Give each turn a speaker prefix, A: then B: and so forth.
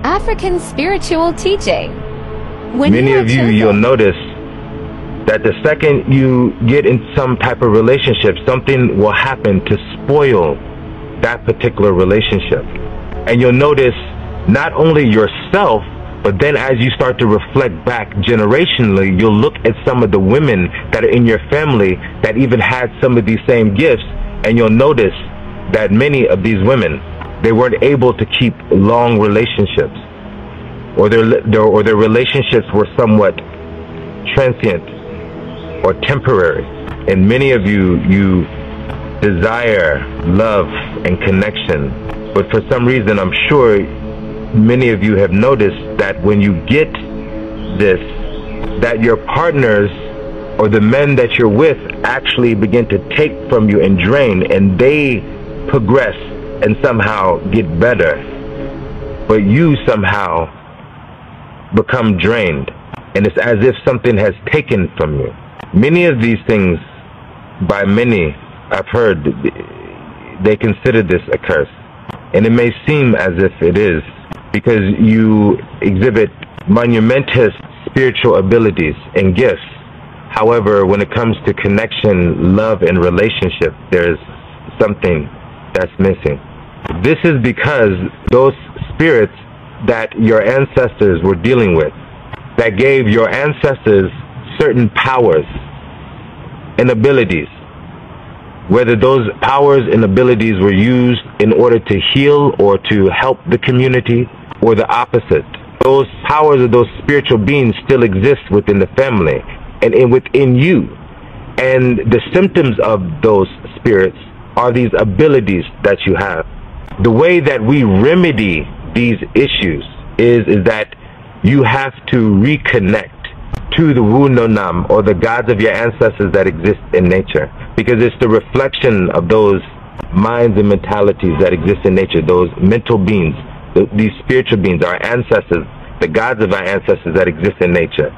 A: African spiritual teaching. When
B: Many of you, you'll notice that the second you get in some type of relationship, something will happen to spoil that particular relationship. And you'll notice not only yourself, but then as you start to reflect back generationally, you'll look at some of the women that are in your family that even had some of these same gifts, and you'll notice that many of these women, they weren't able to keep long relationships, or their relationships were somewhat transient or temporary. And many of you, you desire love and connection, but for some reason, I'm sure many of you have noticed that when you get this, that your partners or the men that you're with actually begin to take from you and drain, and they progress and somehow get better, but you somehow become drained, and it's as if something has taken from you. Many of these things, by many I've heard, they consider this a curse, and it may seem as if it is, because you exhibit monumentous spiritual abilities and gifts. However, when it comes to connection, love, and relationship, there's something that's missing. This is because those spirits that your ancestors were dealing with, that gave your ancestors certain powers and abilities, whether those powers and abilities were used in order to heal or to help the community, or the opposite. Those powers of those spiritual beings still exist within the family and within you. And the symptoms of those spirits are these abilities that you have. The way that we remedy these issues is that you have to reconnect to the Wu No Nam, or the gods of your ancestors that exist in nature, because it's the reflection of those minds and mentalities that exist in nature, those mental beings, these spiritual beings, our ancestors, the gods of our ancestors that exist in nature.